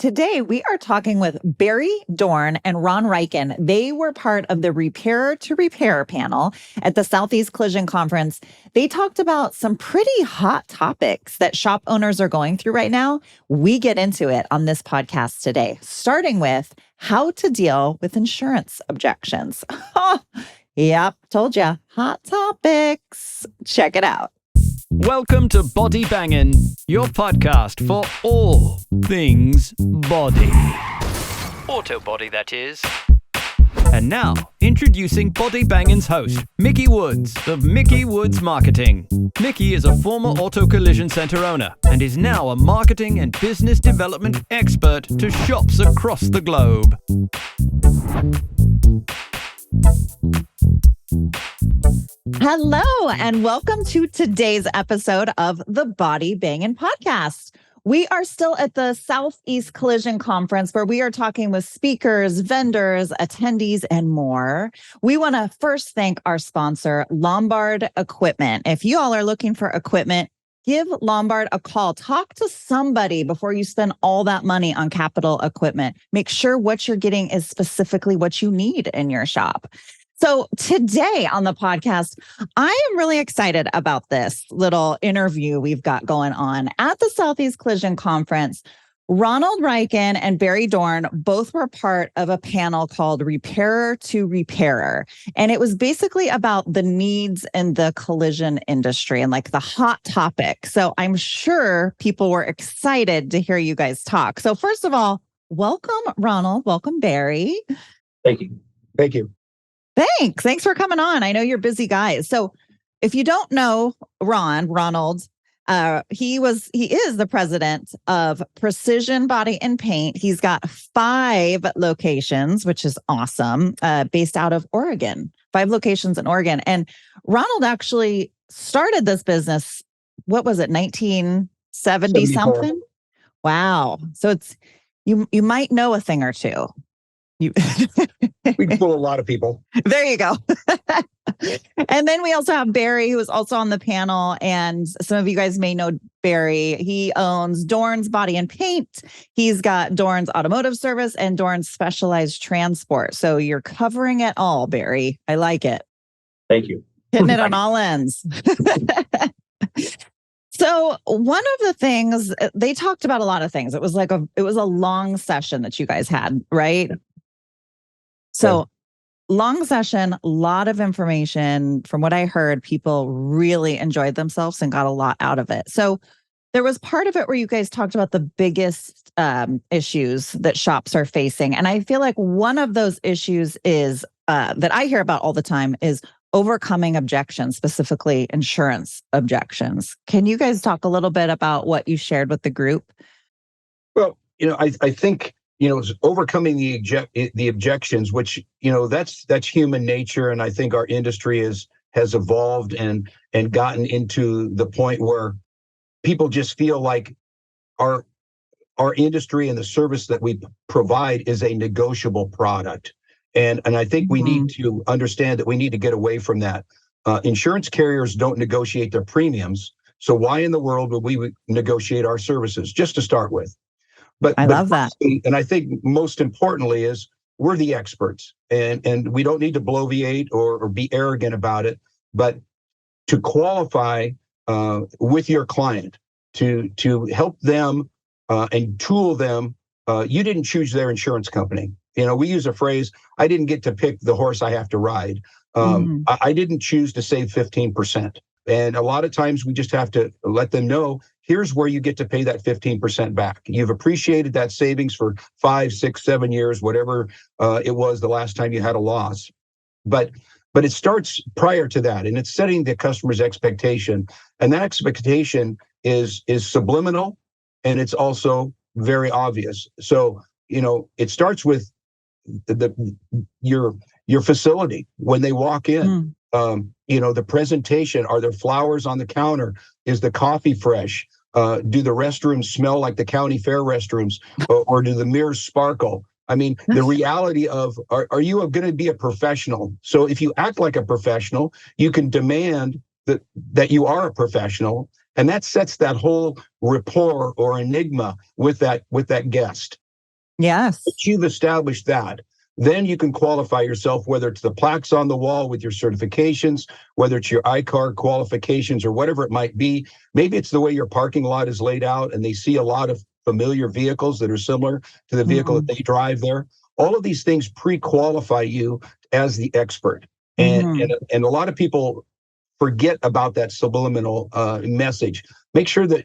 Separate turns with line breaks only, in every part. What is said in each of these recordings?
Today, we are talking with Barry Dorn and Ron Reichen. They were part of the Repair to Repair panel at the Southeast Collision Conference. They talked about some pretty hot topics that shop owners are going through right now. We get into it on this podcast today, starting with how to deal with insurance objections. Yep, told ya. Hot topics. Check it out.
Welcome to Body Bangin', your podcast for all things body. Auto body, that is. And now, introducing Body Bangin's host, Mickey Woods of Mickey Woods Marketing. Mickey is a former auto collision center owner and is now a marketing and business development expert to shops across the globe.
Hello, and welcome to today's episode of the Body Bangin' Podcast. We are still at the Southeast Collision Conference where we are talking with speakers, vendors, attendees, and more. We want to first thank our sponsor, Lombard Equipment. If you all are looking for equipment, give Lombard a call. Talk to somebody before you spend all that money on capital equipment. Make sure what you're getting is specifically what you need in your shop. So today on the podcast, I am really excited about this little interview we've got going on at the Southeast Collision Conference. Ron Reichen and Barry Dorn both were part of a panel called Repairer to Repairer. And it was basically about the needs in the collision industry and like the hot topic. So I'm sure people were excited to hear you guys talk. So first of all, welcome, Ronald. Welcome, Barry.
Thank you. Thank you.
Thanks for coming on. I know you're busy guys. So if you don't know Ronald, he is the president of Precision Body and Paint. He's got 5 locations, which is awesome, based out of Oregon, 5 locations in Oregon. And Ronald actually started this business, what was it, 1970 something? Wow. So it's, you might know a thing or two.
We can fool a lot of people.
There you go. And then we also have Barry, who is also on the panel. And some of you guys may know Barry. He owns Dorn's Body and Paint. He's got Dorn's Automotive Service and Dorn's Specialized Transport. So you're covering it all, Barry. I like it.
Thank you.
Hitting it on all ends. So one of the things, they talked about a lot of things. It was a long session that you guys had, right? So long session, a lot of information. From what I heard, people really enjoyed themselves and got a lot out of it. So there was part of it where you guys talked about the biggest issues that shops are facing. And I feel like one of those issues is that I hear about all the time is overcoming objections, specifically insurance objections. Can you guys talk a little bit about what you shared with the group?
Well, I think, overcoming the objections, which, that's human nature. And I think our industry has evolved and gotten into the point where people just feel like our industry and the service that we provide is a negotiable product. And I think we need to understand that we need to get away from that. Insurance carriers don't negotiate their premiums. So why in the world would we negotiate our services, just to start with? But I love that. And I think most importantly is we're the experts, and we don't need to bloviate or be arrogant about it, but to qualify with your client, to help them and tool them. You didn't choose their insurance company. We use a phrase, I didn't get to pick the horse I have to ride. I didn't choose to save 15%. And a lot of times we just have to let them know, here's where you get to pay that 15% back. You've appreciated that savings for 5, 6, 7 years, whatever it was the last time you had a loss. But it starts prior to that, and it's setting the customer's expectation. And that expectation is subliminal, and it's also very obvious. So, it starts with your facility when they walk in. The presentation, are there flowers on the counter? Is the coffee fresh? Do the restrooms smell like the county fair restrooms, or do the mirrors sparkle? I mean, the reality of, are you going to be a professional? So if you act like a professional, you can demand that you are a professional, and that sets that whole rapport or enigma with that guest.
Yes.
Once you've established that, then you can qualify yourself, whether it's the plaques on the wall with your certifications, whether it's your iCar qualifications or whatever it might be. Maybe it's the way your parking lot is laid out and they see a lot of familiar vehicles that are similar to the vehicle that they drive there. All of these things pre-qualify you as the expert. And a lot of people forget about that subliminal message. Make sure that,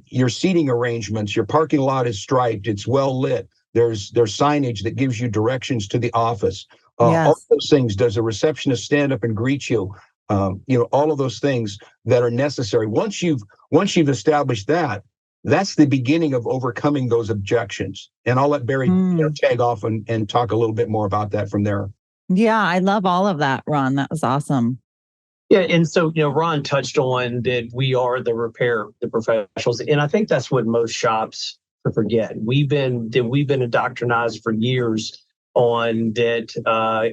your seating arrangements, your parking lot is striped, it's well lit. There's signage that gives you directions to the office. All those things. Does a receptionist stand up and greet you? All of those things that are necessary. Once you've established that, that's the beginning of overcoming those objections. And I'll let Barry tag off and talk a little bit more about that from there.
Yeah, I love all of that, Ron. That was awesome.
Yeah, and so Ron touched on that we are the professionals, and I think that's what most shops forget. We've been indoctrinized for years on that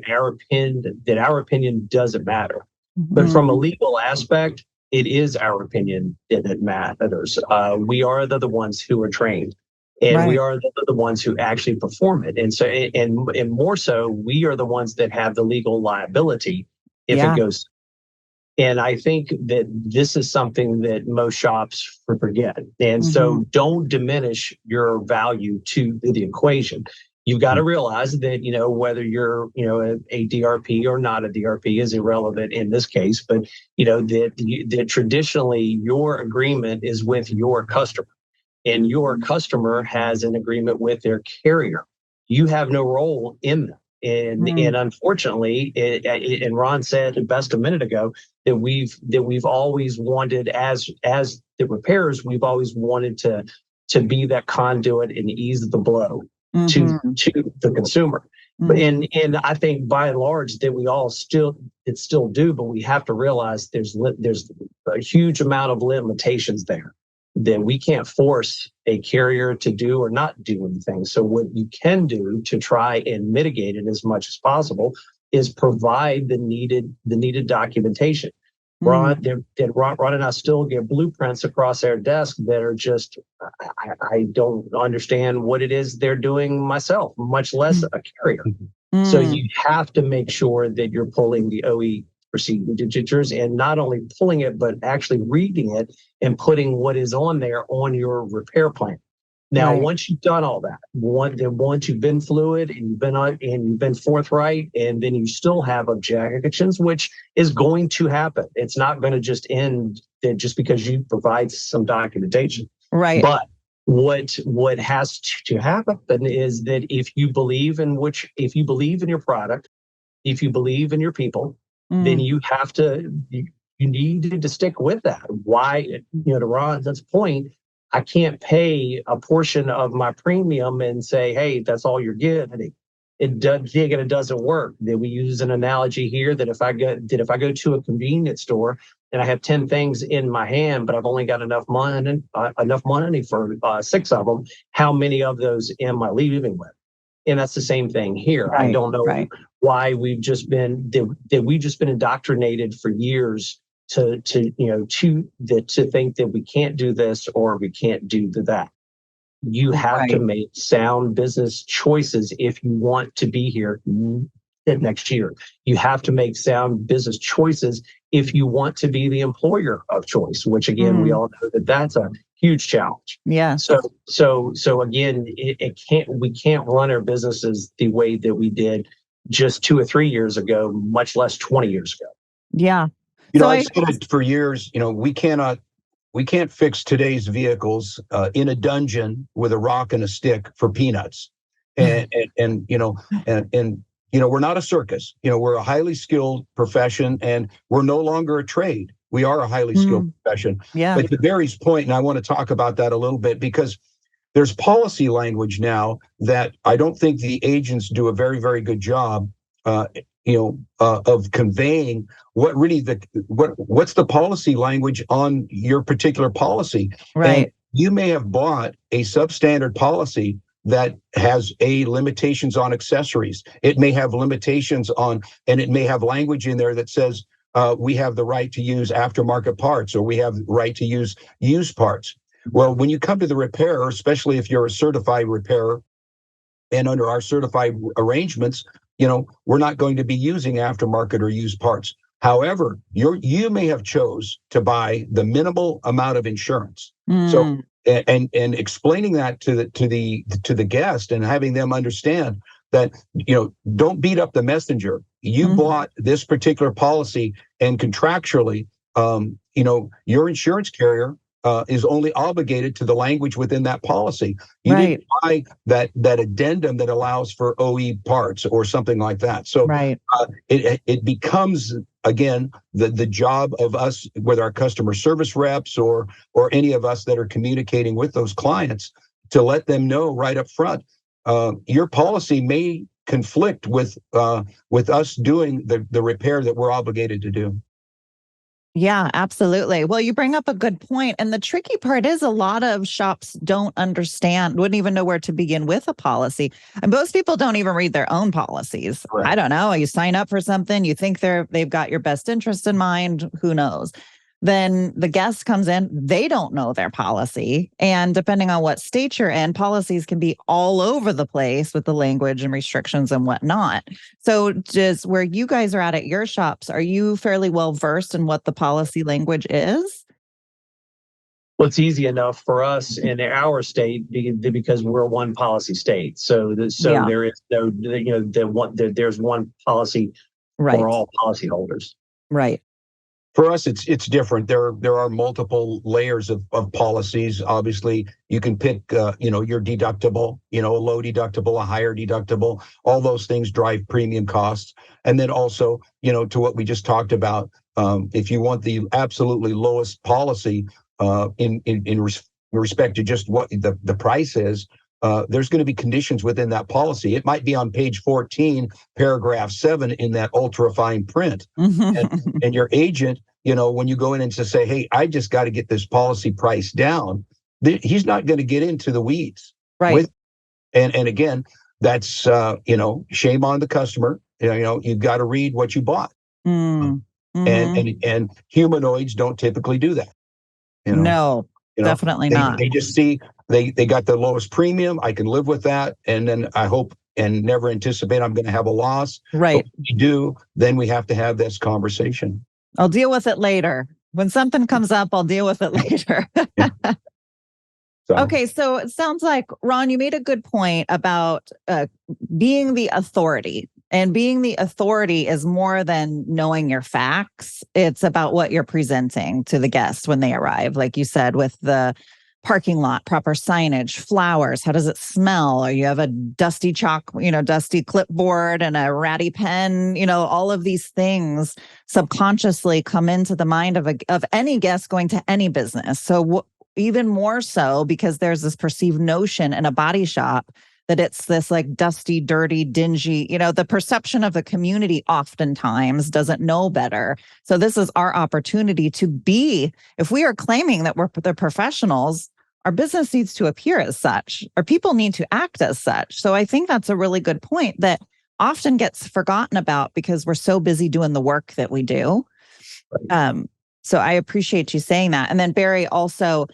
our opinion doesn't matter, but from a legal aspect, it is our opinion that matters. We are the ones who are trained, and we are the ones who actually perform it, and so and more so, we are the ones that have the legal liability if it goes. And I think that this is something that most shops forget. And so don't diminish your value to the equation. You've got to realize that, whether you're, a DRP or not a DRP is irrelevant in this case, but, that traditionally your agreement is with your customer, and your customer has an agreement with their carrier. You have no role in them. And unfortunately, and Ron said best a minute ago that we've always wanted as the repairers, we've always wanted to be that conduit and ease the blow to the consumer. And I think by and large that we all still do, but we have to realize there's a huge amount of limitations there that we can't force a carrier to do or not do anything. So what you can do to try and mitigate it as much as possible is provide the needed documentation. Ron and I still get blueprints across our desk that are just, I don't understand what it is they're doing myself, much less a carrier. So you have to make sure that you're pulling the OE procedures, and not only pulling it, but actually reading it and putting what is on there on your repair plan. Now, once you've done all that, once you've been fluid and you've been forthright, and then you still have objections, which is going to happen. It's not going to just end just because you provide some documentation. Right. But what has to happen is that if you believe in your product, if you believe in your people, then you need to stick with that. Why, to Ron's point, I can't pay a portion of my premium and say, hey, that's all you're getting. It doesn't work. That we use an analogy here that if I go to a convenience store and I have 10 things in my hand, but I've only got enough money for 6 of them, how many of those am I leaving with? And that's the same thing here. I don't know why we've just been indoctrinated for years to think that we can't do this or we can't do that. You have to make sound business choices if you want to be here next year. You have to make sound business choices if you want to be the employer of choice, which again, we all know that that's a huge challenge. Yeah. So again, we can't run our businesses the way that we did just 2 or 3 years ago, much less 20 years ago.
Yeah.
I've said it for years, we can't fix today's vehicles in a dungeon with a rock and a stick for peanuts. And we're not a circus. We're a highly skilled profession, and we're no longer a trade. We are a highly skilled profession. Yeah. But to Barry's point, and I want to talk about that a little bit, because there's policy language now that I don't think the agents do a very, very good job, of conveying what's the policy language on your particular policy. Right. And you may have bought a substandard policy that has limitations on accessories. It may have limitations on, and it may have language in there that says we have the right to use aftermarket parts, or we have the right to use used parts. Well, when you come to the repairer, especially if you're a certified repairer, and under our certified arrangements, we're not going to be using aftermarket or used parts. However, you may have chose to buy the minimal amount of insurance. So, and explaining that to the guest and having them understand that, don't beat up the messenger. You bought this particular policy, and contractually, your insurance carrier is only obligated to the language within that policy. You didn't buy that addendum that allows for OE parts or something like that. So it becomes, again, the job of us with our customer service reps or any of us that are communicating with those clients to let them know right up front, your policy may conflict with us doing the repair that we're obligated to do.
Yeah, absolutely. Well, you bring up a good point. And the tricky part is a lot of shops don't understand, wouldn't even know where to begin with a policy. And most people don't even read their own policies.
Right.
I don't know. You sign up for something, you think they've got your best interest in mind. Who knows? Then the guest comes in, they don't know their policy. And depending on what state you're in, policies can be all over the place with the language and restrictions and whatnot. So just where you guys are at your shops, are you fairly well versed in what the policy language is?
Well, it's easy enough for us in our state because we're one policy state. So there is no, there's one policy for all policyholders.
Right.
For us, it's different. There are multiple layers of policies. Obviously, you can pick, your deductible, a low deductible, a higher deductible. All those things drive premium costs. And then also, to what we just talked about, if you want the absolutely lowest policy in respect to just what the price is, there's going to be conditions within that policy. It might be on page 14, paragraph 7 in that ultra fine print. And your agent, when you go in and say, hey, I just got to get this policy price down, he's not going to get into the weeds.
Right.
And again, that's, shame on the customer. You've got to read what you bought. And humanoids don't typically do that.
No, definitely not.
They just see they got the lowest premium. I can live with that. And then I hope and never anticipate I'm going to have a loss.
Right.
But when we do, then we have to have this conversation.
I'll deal with it later. When something comes up, I'll deal with it later. Okay, so it sounds like, Ron, you made a good point about being the authority. And being the authority is more than knowing your facts. It's about what you're presenting to the guests when they arrive. Like you said, with the parking lot, proper signage, flowers, how does it smell? Or you have a dusty dusty clipboard and a ratty pen, all of these things subconsciously come into the mind of any guest going to any business. So even more so because there's this perceived notion in a body shop that it's this like dusty, dirty, dingy, the perception of the community oftentimes doesn't know better. So this is our opportunity to be, if we are claiming that we're the professionals, our business needs to appear as such, or people need to act as such. So I think that's a really good point that often gets forgotten about because we're so busy doing the work that we do. Right. So I appreciate you saying that. And then Barry, also,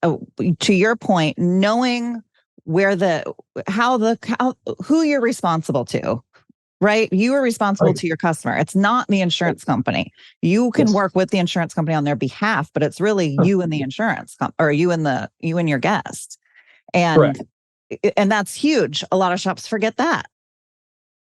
to your point, knowing who you're responsible to, right? You are responsible to your customer. It's not the insurance company. You can work with the insurance company on their behalf, but it's really you and the insurance or you and your guest. And that's huge. A lot of shops forget that.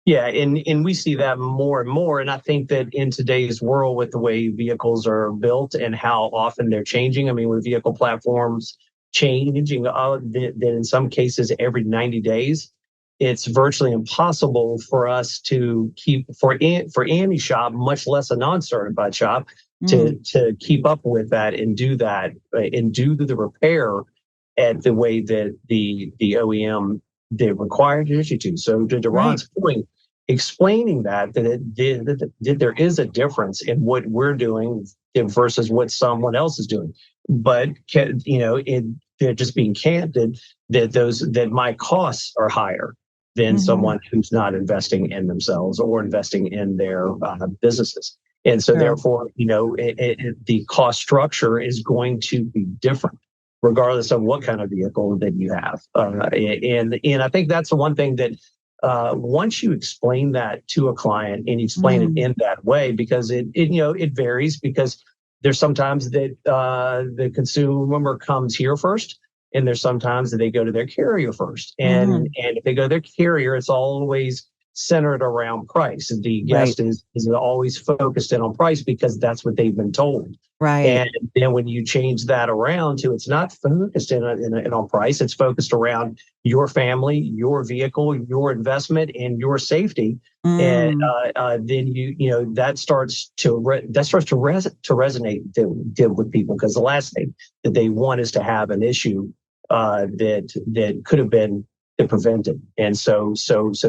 Yeah, and we see that more and more. And I think that in today's world, with the way vehicles are built and how often they're changing, with vehicle platforms changing, that in some cases every 90 days, it's virtually impossible for us to keep, for any shop, much less a non-certified shop, to keep up with that and do the repair at the way that the OEM they required you to. So to Ron's point, explaining that there is a difference in what we're doing versus what someone else is doing, but they're just being candid that my costs are higher than someone who's not investing in themselves or investing in their businesses. And so therefore, the cost structure is going to be different. regardless of what kind of vehicle that you have. And I think that's the one thing that once you explain that to a client and you explain it in that way, because it varies, because there's sometimes that the consumer comes here first, and there's sometimes that they go to their carrier first. And if they go to their carrier, it's always centered around price. And the guest is always focused in on price because that's what they've been told.
Right.
And then when you change that around to, it's not focused in on price, it's focused around your family, your vehicle, your investment, and your safety. And then that starts to resonate with people, because the last thing that they want is to have an issue that could have been prevented. And so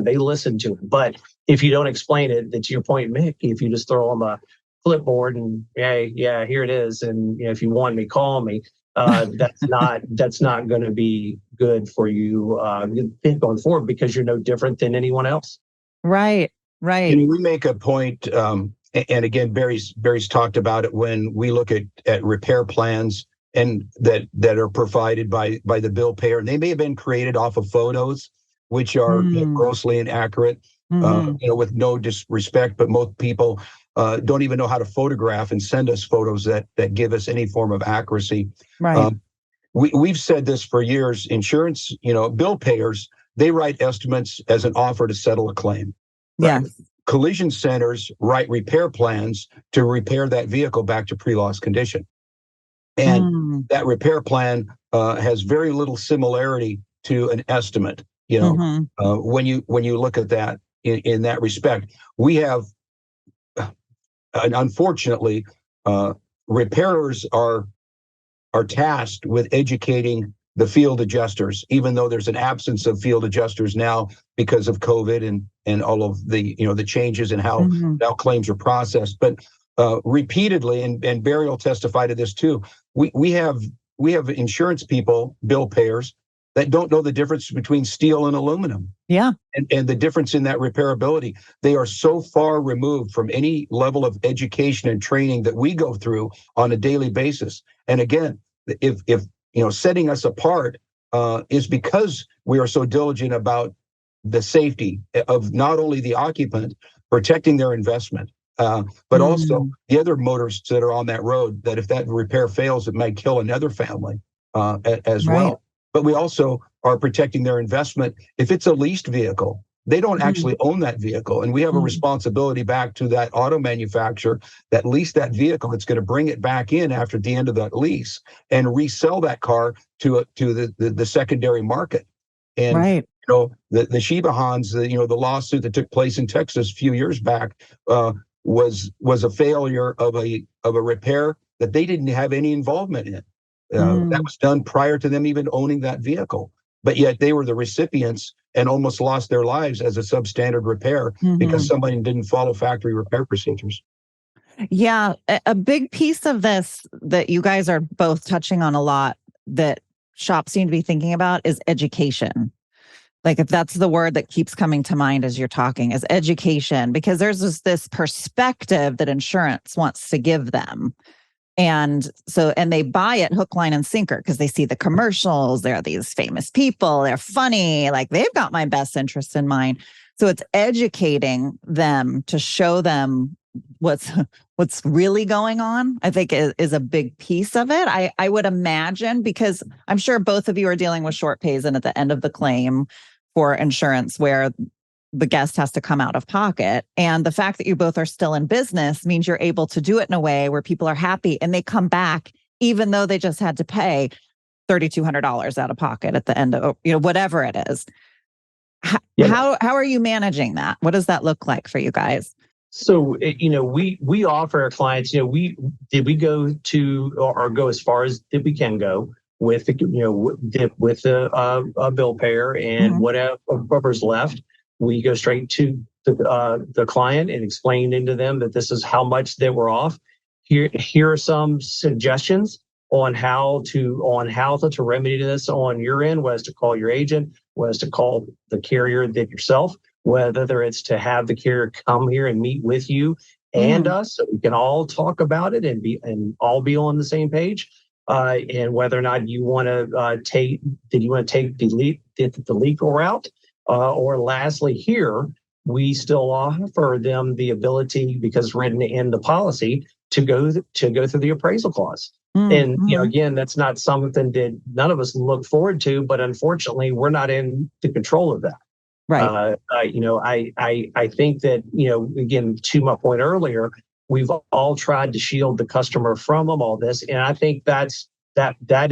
they listen to it. But if you don't explain it, to your point, Mick, if you just throw them a clipboard and yeah, here it is, and if you want me, call me. That's not going to be good for you going forward, because you're no different than anyone else.
Right.
And we make a point, and again, Barry's talked about it when we look at repair plans and that are provided by the bill payer, and they may have been created off of photos, which are grossly inaccurate. With no disrespect, but most people don't even know how to photograph and send us photos that give us any form of accuracy.
Right.
We've said this for years. Insurance, bill payers, they write estimates as an offer to settle a claim. Right?
Yes.
Collision centers write repair plans to repair that vehicle back to pre-loss condition. And that repair plan has very little similarity to an estimate. When you look at that in that respect, we have, unfortunately, repairers are tasked with educating the field adjusters, even though there's an absence of field adjusters now because of COVID and all of the the changes in how claims are processed. But repeatedly, and Barry will testify to this too, we have insurance people, bill payers, that don't know the difference between steel and aluminum.
Yeah.
And the difference in that repairability. They are so far removed from any level of education and training that we go through on a daily basis. And again, if setting us apart is because we are so diligent about the safety of not only the occupant, protecting their investment, but also the other motorists that are on that road, that if that repair fails, it might kill another family as well. But we also are protecting their investment. If it's a leased vehicle, they don't actually own that vehicle. And we have a responsibility back to that auto manufacturer that leased that vehicle. It's going to bring it back in after the end of that lease and resell that car to the secondary market. And the Shiba Hans, the lawsuit that took place in Texas a few years back was a failure of a repair that they didn't have any involvement in. That was done prior to them even owning that vehicle. But yet they were the recipients and almost lost their lives as a substandard repair because somebody didn't follow factory repair procedures.
Yeah. A big piece of this that you guys are both touching on a lot that shops seem to be thinking about is education. Like, if that's the word that keeps coming to mind as you're talking, is education, because there's this perspective that insurance wants to give them. And they buy it hook, line, and sinker because they see the commercials. They're these famous people. They're funny. Like, they've got my best interests in mind. So it's educating them to show them what's really going on, I think is a big piece of it. I would imagine, because I'm sure both of you are dealing with short pays and at the end of the claim for insurance where the guest has to come out of pocket. And the fact that you both are still in business means you're able to do it in a way where people are happy and they come back, even though they just had to pay $3,200 out of pocket at the end of, whatever it is. How are you managing that? What does that look like for you guys?
So, we offer our clients, we go to or go as far as that we can go with a bill payer, and whatever's left, we go straight to the client and explain to them that this is how much that we're off. Here are some suggestions on how to remedy this on your end, whether it's to call your agent, whether it's to call the carrier that yourself, whether it's to have the carrier come here and meet with you and us, so we can all talk about it and all be on the same page. and whether or not you want to take the legal route, or lastly, here we still offer them the ability, because written in the policy, to go through the appraisal clause. And again, that's not something that none of us look forward to, but unfortunately, we're not in the control of that.
Right.
I think that, again, to my point earlier, we've all tried to shield the customer from all this, and I think that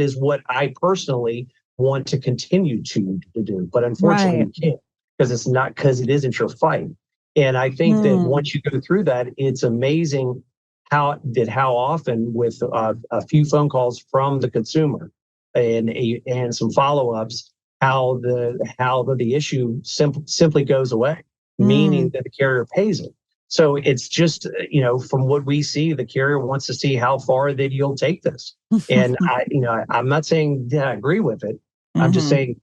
is what I personally want to continue to do. But unfortunately, you can't, because it isn't your fight. And I think that once you go through that, it's amazing how often, with a few phone calls from the consumer and some follow-ups, how the issue simply goes away, meaning that the carrier pays it. So it's just, from what we see, the carrier wants to see how far that you'll take this. And I'm not saying that I agree with it. I'm just saying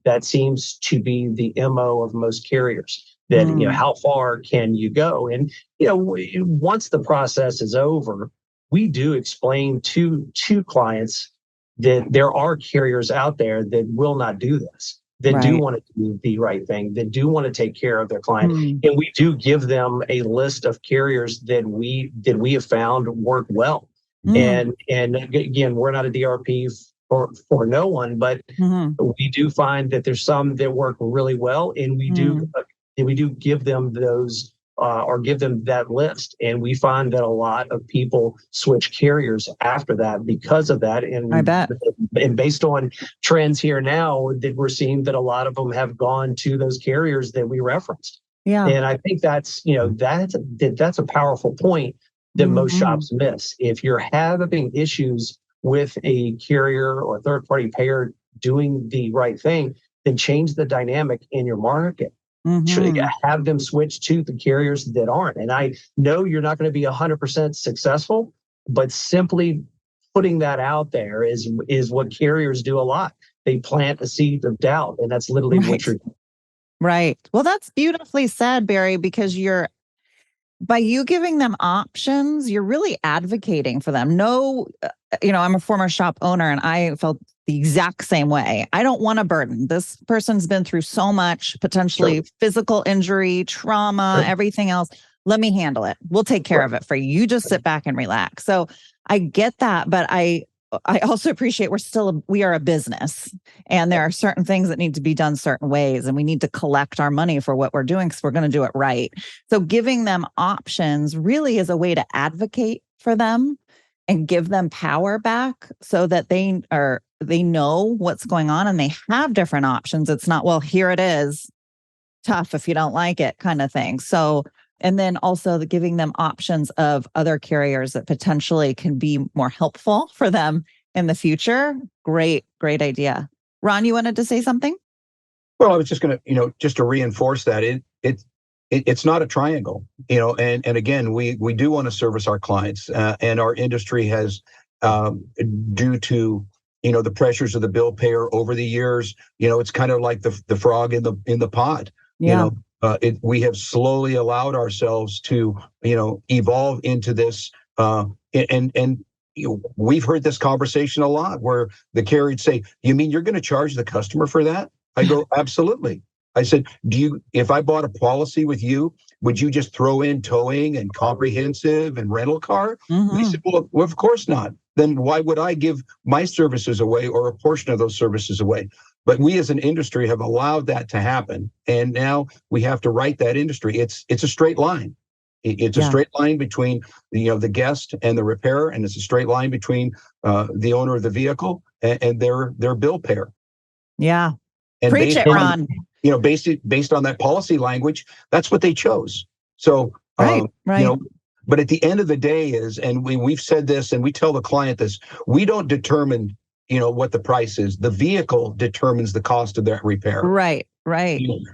that seems to be the MO of most carriers. That, how far can you go? And, once the process is over, we do explain to clients that there are carriers out there that will not do this, that do want to do the right thing, that do want to take care of their client. And we do give them a list of carriers that we have found work well. And again, we're not a DRP for no one, but we do find that there's some that work really well, and we do give them those, or give them that list. And we find that a lot of people switch carriers after that because of that. And
I bet.
And based on trends here now, that we're seeing that a lot of them have gone to those carriers that we referenced. Yeah. And I think that's a powerful point that most shops miss. If you're having issues with a carrier or third-party payer doing the right thing, then change the dynamic in your market. Have them switch to the carriers that aren't. And I know you're not going to be 100% successful, but simply putting that out there is what carriers do a lot. They plant a seed of doubt, and that's literally what you're doing.
Right. Well, that's beautifully said, Barry, because by you giving them options, you're really advocating for them. No, I'm a former shop owner, and I felt the exact same way. I don't want a burden. This person's been through so much, potentially physical injury, trauma, everything else. Let me handle it. We'll take care of it for you. You just sit back and relax. So I get that, but I also appreciate we are a business, and there are certain things that need to be done certain ways, and we need to collect our money for what we're doing because we're going to do it right. So giving them options really is a way to advocate for them and give them power back so that they know what's going on and they have different options. It's not, well, here it is, tough if you don't like it kind of thing. So, and then also giving them options of other carriers that potentially can be more helpful for them in the future. Great idea. Ron, you wanted to say something?
Well, I was just going to, just to reinforce that it's not a triangle, and again, we do want to service our clients, and our industry has, due to, the pressures of the bill payer over the years, it's kind of like the frog in the pot. We have slowly allowed ourselves to, evolve into this, and we've heard this conversation a lot where the carrier would say, "You mean you're going to charge the customer for that?" I go, "Absolutely." I said, if I bought a policy with you, would you just throw in towing and comprehensive and rental car? They said, well, of course not. Then why would I give my services away or a portion of those services away? But we as an industry have allowed that to happen. And now we have to right that industry. It's a straight line. It's a straight line between the guest and the repairer, and it's a straight line between the owner of the vehicle and their bill payer.
Yeah.
And
preach it, Ron.
Based on that policy language, that's what they chose. So,
right.
But at the end of the day and we've said this, and we tell the client this, we don't determine, what the price is. The vehicle determines the cost of that repair.
Right.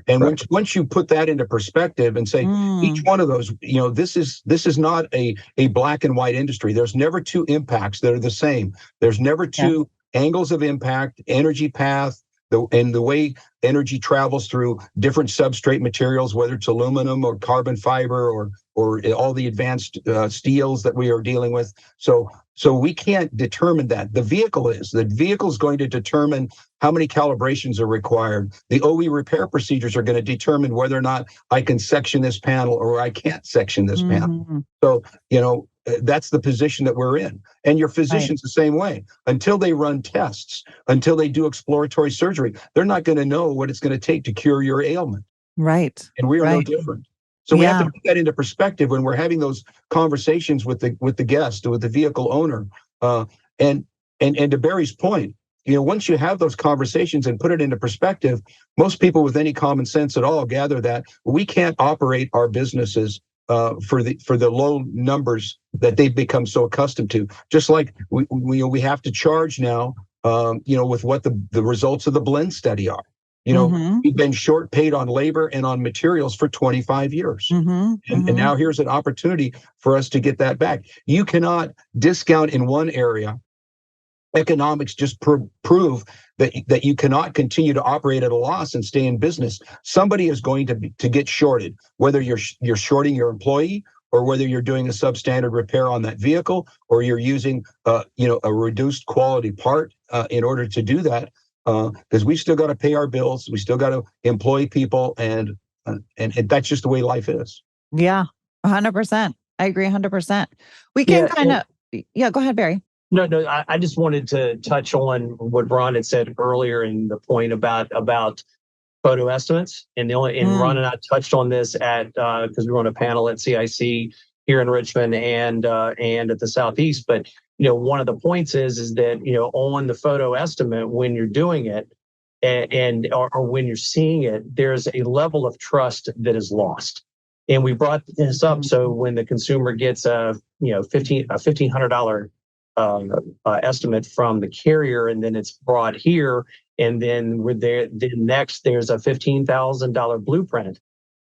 And once you put that into perspective and say, each one of those, this is not a black and white industry. There's never two impacts that are the same. There's never two angles of impact, energy path, the way energy travels through different substrate materials, whether it's aluminum or carbon fiber or all the advanced steels that we are dealing with. So we can't determine that. The vehicle is going to determine how many calibrations are required. The OE repair procedures are going to determine whether or not I can section this panel or I can't section this panel. So, that's the position that we're in. And your physician's the same way. Until they run tests, until they do exploratory surgery, they're not going to know what it's going to take to cure your ailment.
Right.
And we are no different. So we have to put that into perspective when we're having those conversations with the guest, with the vehicle owner. And to Barry's point, once you have those conversations and put it into perspective, most people with any common sense at all gather that we can't operate our businesses for the low numbers that they've become so accustomed to. Just like we have to charge now, with what the results of the blend study are. We've been short paid on labor and on materials for 25 years. And now here's an opportunity for us to get that back. You cannot discount in one area. Economics just prove that you cannot continue to operate at a loss and stay in business. Somebody is going to get shorted, whether you're shorting your employee or whether you're doing a substandard repair on that vehicle or you're using a reduced quality part in order to do that. Because we still got to pay our bills, we still got to employ people, and that's just the way life is.
Yeah, 100%. I agree 100%. We can go ahead, Barry.
No, I just wanted to touch on what Ron had said earlier in the point about photo estimates. And Ron and I touched on this because we were on a panel at CIC here in Richmond and at the Southeast. But one of the points is that on the photo estimate, when you're doing it or when you're seeing it, there's a level of trust that is lost. And we brought this up so when the consumer gets a $1,500 estimate from the carrier, and then it's brought here, and then we're there. Then next, there's a $15,000 blueprint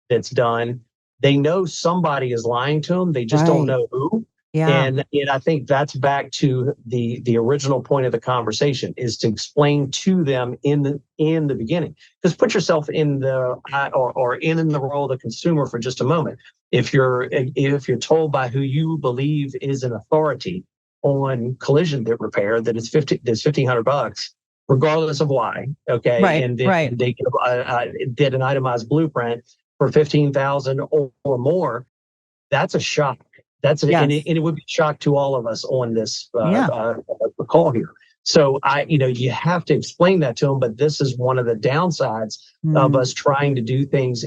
that's done. They know somebody is lying to them. They just don't know who. Yeah. And I think that's back to the original point of the conversation, is to explain to them in the beginning. Because put yourself in the role of the consumer for just a moment. If you're told by who you believe is an authority on collision repair that it's $1,500, regardless of why, okay, they did an itemized blueprint for $15,000 or more, that's a shock. And it would be a shock to all of us on this call here. So you have to explain that to them. But this is one of the downsides of us trying to do things,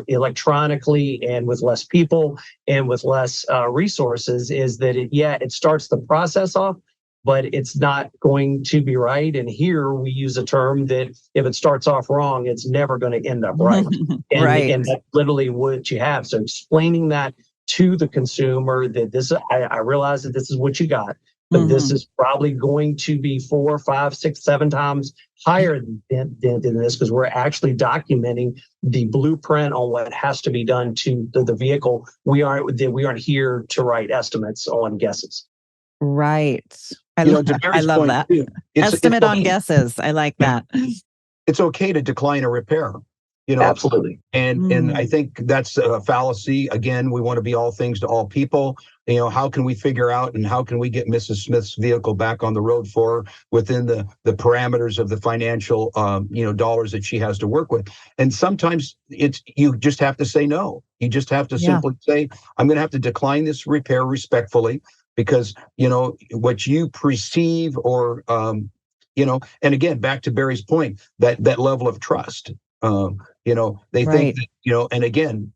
electronically and with less people and with less resources. Is that it starts the process off, but it's not going to be right. And here we use a term that if it starts off wrong, it's never going to end up right. And that's literally what you have. So explaining that to the consumer that this, I realize that this is what you got, but this is probably going to be 4, 5, 6, 7 times higher than this, because we're actually documenting the blueprint on what has to be done to the vehicle. We aren't here to write estimates on guesses.
Right. I love that. Estimate on guesses. I like that.
It's okay to decline a repair.
Absolutely.
And I think that's a fallacy. Again, we want to be all things to all people. How can we figure out and how can we get Mrs. Smith's vehicle back on the road for her within the parameters of the financial, dollars that she has to work with? And sometimes you just have to say no. You just have to simply say, I'm going to have to decline this repair respectfully because, what you perceive or, and again, back to Barry's point, that level of trust. They think that, and again,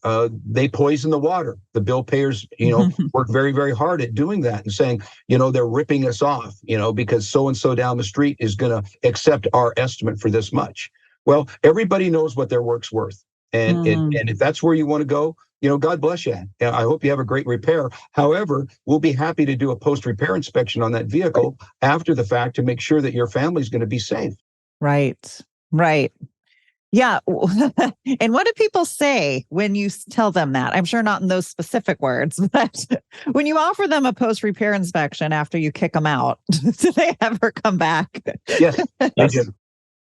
they poison the water. The bill payers, work very, very hard at doing that and saying, they're ripping us off, because so-and-so down the street is going to accept our estimate for this much. Well, everybody knows what their work's worth. And if that's where you want to go, God bless you. I hope you have a great repair. However, we'll be happy to do a post-repair inspection on that vehicle after the fact to make sure that your family's going to be safe.
Right. Yeah. And what do people say when you tell them that? I'm sure not in those specific words, but when you offer them a post-repair inspection after you kick them out, do they ever come back?
Yes.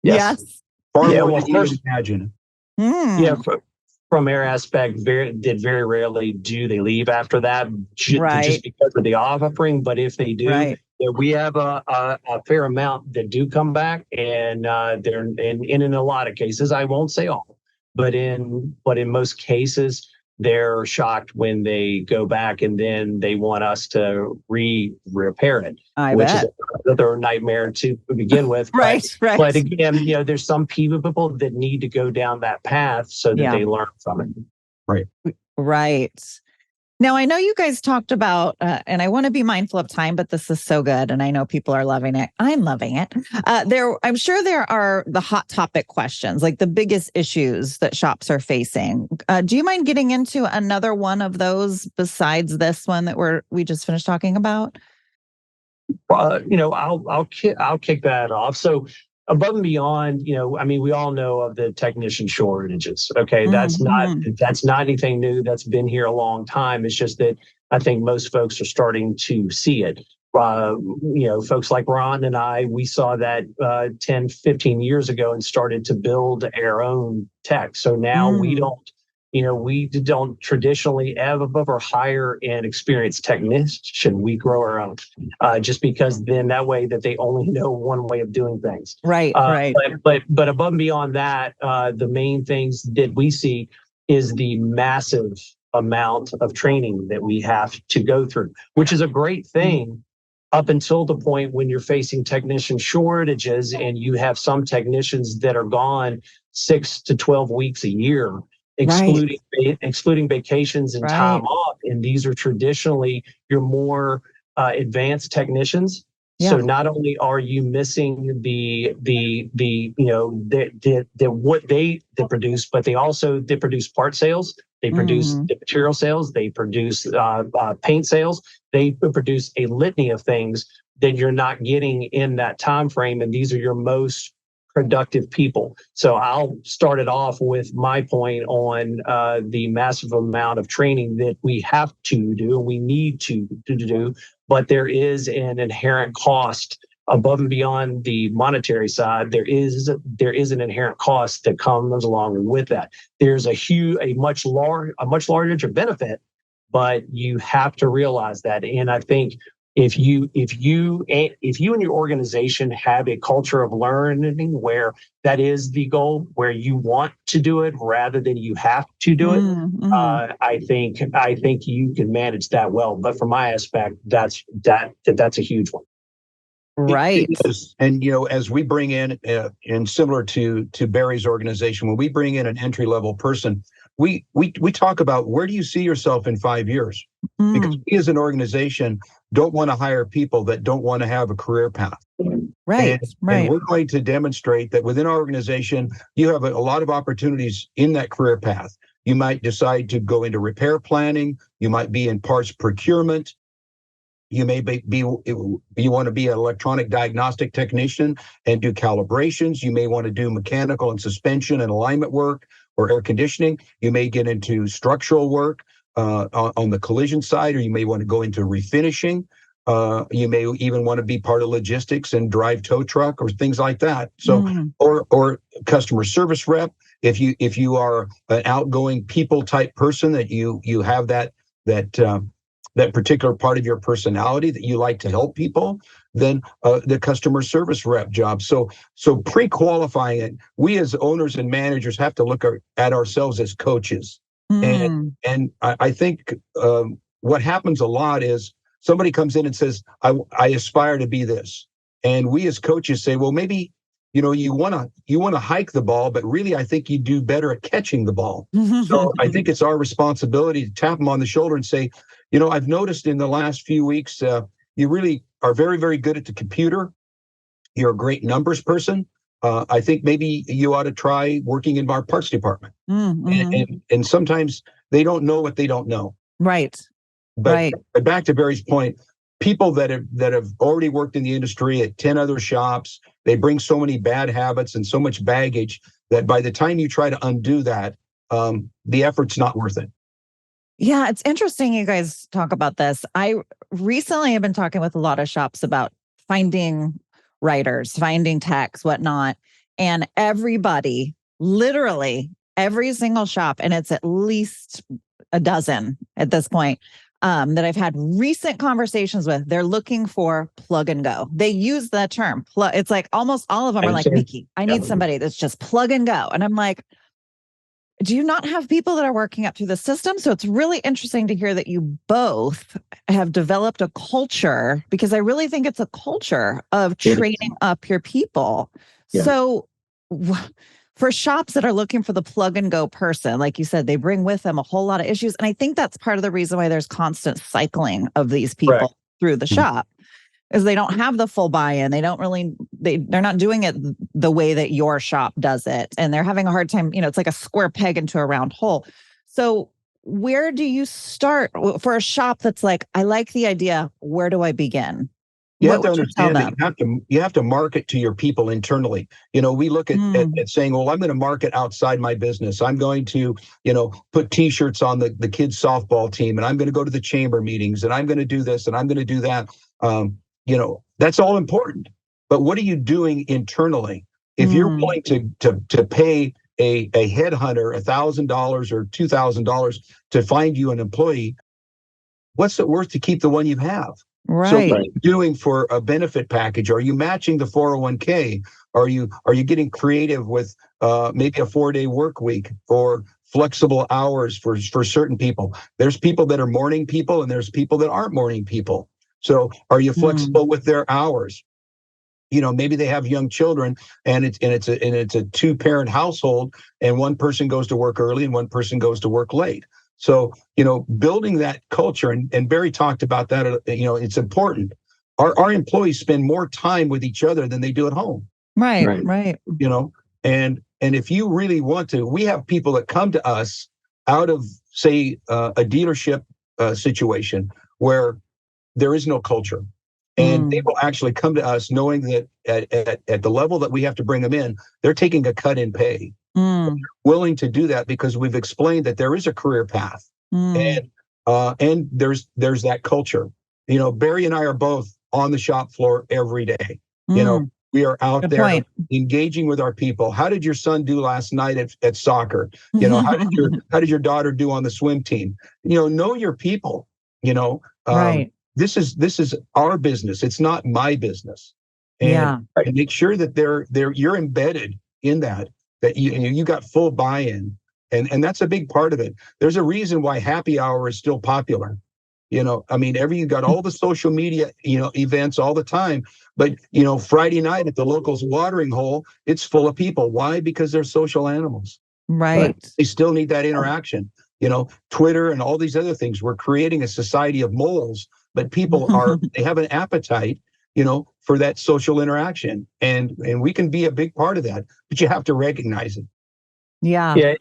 Yes.
Far more than you would imagine.
Yeah. from their aspect, very rarely do they leave after that, just because of the offering. But if they do, we have a fair amount that do come back, and they're in a lot of cases, I won't say all, but in most cases, they're shocked when they go back, and then they want us to repair it, which is another nightmare to begin with.
Right.
But again, there's some people that need to go down that path so that they learn from it.
Right. Now, I know you guys talked about, and I want to be mindful of time, but this is so good, and I know people are loving it. I'm loving it. I'm sure there are the hot topic questions, like the biggest issues that shops are facing. Do you mind getting into another one of those besides this one that we just finished talking about?
I'll kick that off. So above and beyond, we all know of the technician shortages. Okay, that's not anything new. That's been here a long time. It's just that I think most folks are starting to see it. Folks like Ron and I, we saw that 10, 15 years ago and started to build our own tech. So now we don't traditionally ever hire an experienced technician. We grow our own, just because then that way that they only know one way of doing things.
Right.
But above and beyond that, the main things that we see is the massive amount of training that we have to go through, which is a great thing up until the point when you're facing technician shortages and you have some technicians that are gone 6 to 12 weeks a year, excluding vacations and time off. And these are traditionally your more advanced technicians. Yeah. So not only are you missing what they produce, but they produce part sales, they produce the material sales, they produce paint sales, they produce a litany of things that you're not getting in that time frame, and these are your most productive people. So I'll start it off with my point on the massive amount of training that we have to do, we need to do, but there is an inherent cost above and beyond the monetary side. There is an inherent cost that comes along with that. There's a much larger benefit, but you have to realize that. And I think if you and your organization have a culture of learning where that is the goal, where you want to do it rather than you have to do it, I think you can manage that well. But from my aspect, that's a huge one.
Right.
And as we bring in, and similar to Barry's organization, when we bring in an entry-level person, we talk about, where do you see yourself in 5 years? Because we as an organization don't want to hire people that don't want to have a career path.
Right.
And we're going to demonstrate that within our organization, you have a lot of opportunities in that career path. You might decide to go into repair planning. You might be in parts procurement. You may you want to be an electronic diagnostic technician and do calibrations. You may want to do mechanical and suspension and alignment work or air conditioning. You may get into structural work on the collision side, or you may want to go into refinishing. You may even want to be part of logistics and drive tow truck or things like that. So, or customer service rep. If you are an outgoing people type person, that you have that particular part of your personality that you like to help people, then the customer service rep job. So pre-qualifying it, we as owners and managers have to look at ourselves as coaches. And I think what happens a lot is somebody comes in and says, I aspire to be this. And we as coaches say, well, maybe, you want to hike the ball, but really I think you do better at catching the ball. So I think it's our responsibility to tap them on the shoulder and say, I've noticed in the last few weeks, you really are very, very good at the computer. You're a great numbers person. I think maybe you ought to try working in our parts department. And sometimes they don't know what they don't know.
Right.
But back to Barry's point, people that have already worked in the industry at 10 other shops, they bring so many bad habits and so much baggage that by the time you try to undo that, the effort's not worth it.
Yeah, it's interesting you guys talk about this. I recently have been talking with a lot of shops about finding writers, finding techs, whatnot. And everybody literally every single shop, and it's at least a dozen at this point, that I've had recent conversations with, they're looking for plug and go. They use that term. It's like almost all of them are like, Mickey, I need somebody that's just plug and go. And I'm like, do you not have people that are working up through the system? So it's really interesting to hear that you both have developed a culture, because I really think it's a culture of training up your people. Yeah. So for shops that are looking for the plug and go person, like you said, they bring with them a whole lot of issues. And I think that's part of the reason why there's constant cycling of these people through the shop, is they don't have the full buy-in. They don't really, they're not doing it the way that your shop does it. And they're having a hard time, it's like a square peg into a round hole. So where do you start for a shop that's like, I like the idea, where do I begin?
You have to understand that you have to market to your people internally. We look at saying, well, I'm going to market outside my business. I'm going to, put T-shirts on the kids' softball team, and I'm going to go to the chamber meetings, and I'm going to do this, and I'm going to do that. That's all important. But what are you doing internally? If you're willing to pay a headhunter $1,000 or $2,000 to find you an employee, what's it worth to keep the one you have?
Right.
So what are you doing for a benefit package? Are you matching the 401k? Are you getting creative with maybe a 4-day work week or flexible hours for certain people? There's people that are morning people, and there's people that aren't morning people. So are you flexible with their hours? Maybe they have young children, and it's a 2-parent household, and one person goes to work early and one person goes to work late. So, building that culture, and Barry talked about that, it's important. Our employees spend more time with each other than they do at home.
Right.
And if you really want to, we have people that come to us out of, say, a dealership situation where there is no culture. And they will actually come to us knowing that at the level that we have to bring them in, they're taking a cut in pay. They're willing to do that because we've explained that there is a career path, and there's that culture. Barry and I are both on the shop floor every day. We are out there engaging with our people. How did your son do last night at soccer? How did your daughter do on the swim team? Know your people.
Right.
This is our business. It's not my business. And make sure that you're embedded in that you got full buy-in. And that's a big part of it. There's a reason why happy hour is still popular. You got all the social media, events all the time. But, Friday night at the local's watering hole, it's full of people. Why? Because they're social animals.
Right.
But they still need that interaction. Twitter and all these other things. We're creating a society of moles, but people they have an appetite, for that social interaction. And we can be a big part of that, but you have to recognize it.
Yeah.
Yeah.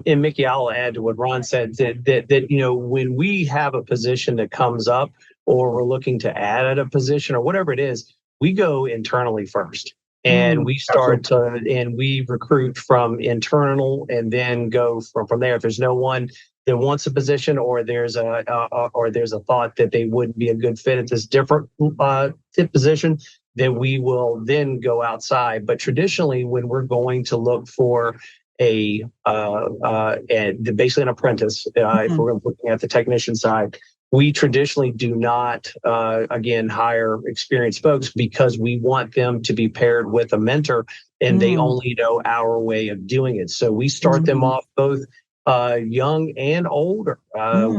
And Mickey, I'll add to what Ron said, that when we have a position that comes up, or we're looking to add at a position or whatever it is, we go internally first. And we start and we recruit from internal, and then go from there. If there's no one that wants a position, or there's a thought that they wouldn't be a good fit at this different position, then we will then go outside. But traditionally, when we're going to look for basically an apprentice, if we're looking at the technician side, we traditionally do not, hire experienced folks, because we want them to be paired with a mentor, and they only know our way of doing it. So we start them off both young and older.